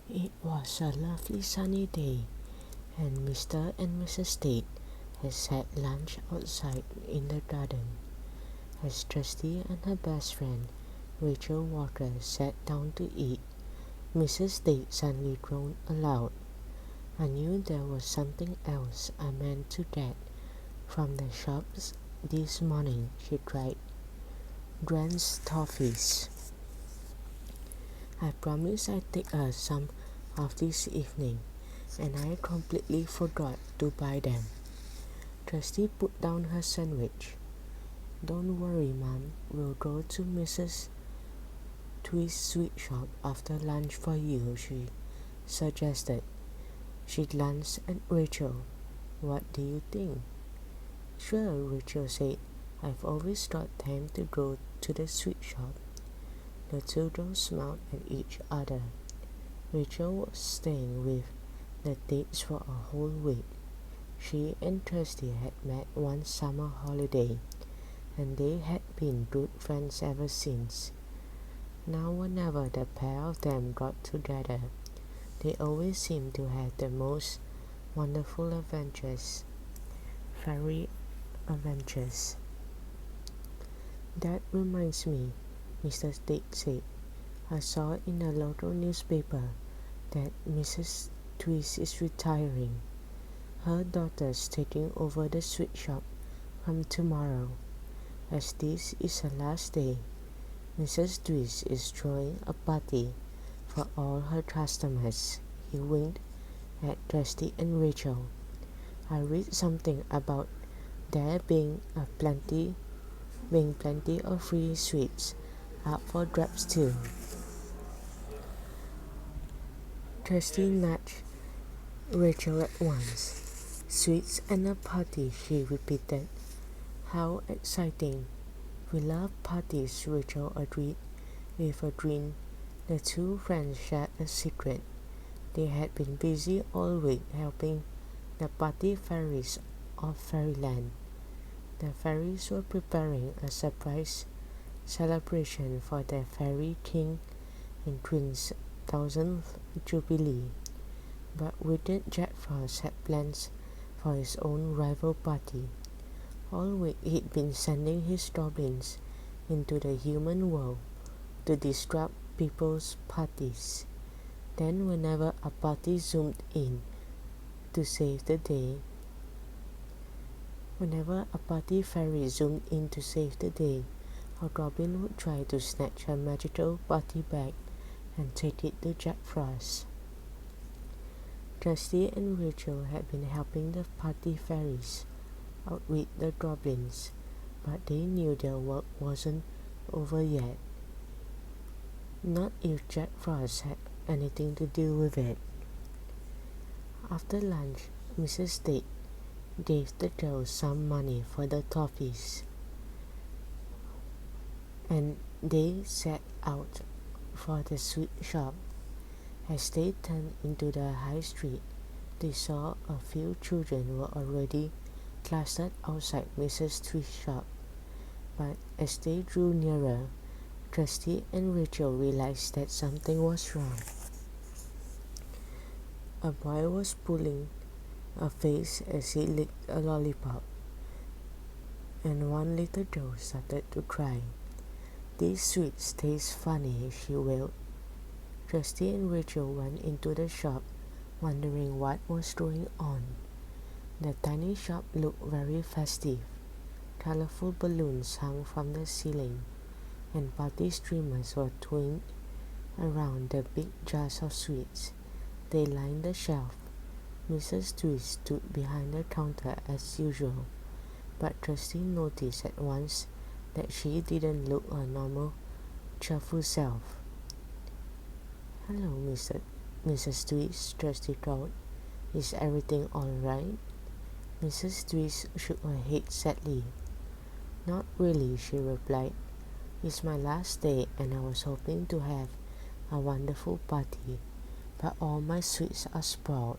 It was a lovely sunny day, and Mr. and Mrs. Tate had had lunch outside in the garden. As Trusty and her best friend, Rachel Walker, sat down to eat, Mrs. Tate suddenly groaned aloud. "I knew there was something else I meant to get from the shops this morning," she cried. "Grant's toffees. I promised I'd take us some of this evening, and I completely forgot to buy them." Trusty put down her sandwich. "Don't worry, Mom. We'll go to Mrs. Twist's sweet shop after lunch for you," she suggested. She glanced at Rachel. "What do you think?" "Sure," Rachel said. "I've always got time to go to the sweet shop." The two girls smiled at each other. Rachel was staying with the Tates for a whole week. She and Trusty had met one summer holiday, and they had been good friends ever since. Now whenever the pair of them got together, they always seemed to have the most wonderful adventures. Fairy adventures. "That reminds me," Mr. Tate said. "I saw in a local newspaper that Mrs. Twist is retiring. Her daughter's taking over the sweet shop from tomorrow. As this is her last day, Mrs. Twist is throwing a party for all her customers." He winked at Trusty and Rachel. "I read something about there being plenty of free sweets up for grabs too." Trusty nudged Rachel at once. "Sweets and a party," she repeated. "How exciting." "We love parties," Rachel agreed with a grin. The two friends shared a secret. They had been busy all week helping the party fairies of Fairyland. The fairies were preparing a surprise celebration for their fairy king and queen's 1000th jubilee. But wicked Jack Frost had plans for his own rival party. All week he'd been sending his goblins into the human world to disrupt people's parties. Then whenever a party zoomed in to save the day, Whenever a party fairy zoomed in to save the day, a goblin would try to snatch her magical party bag and take it to Jack Frost. Trusty and Rachel had been helping the party fairies outwit the goblins, but they knew their work wasn't over yet. Not if Jack Frost had anything to do with it. After lunch, Mrs. Tate gave the girls some money for the toffees, and they set out for the sweet shop. As they turned into the high street, they saw a few children were already clustered outside Mrs. Twist's shop. But as they drew nearer, Trusty and Rachel realized that something was wrong. A boy was pulling a face as he licked a lollipop, and one little girl started to cry. "These sweets taste funny," she wailed. Trusty and Rachel went into the shop, wondering what was going on. The tiny shop looked very festive. Colorful balloons hung from the ceiling, and party streamers were twined around the big jars of sweets. They lined the shelf. Mrs. Twist stood behind the counter as usual, but Trusty noticed at once that she didn't look her normal, cheerful self. "Hello, Mrs. Twist," Trusty called. "Is everything all right?" Mrs. Twist shook her head sadly. "Not really," she replied. "It's my last day, and I was hoping to have a wonderful party, but all my sweets are spoiled.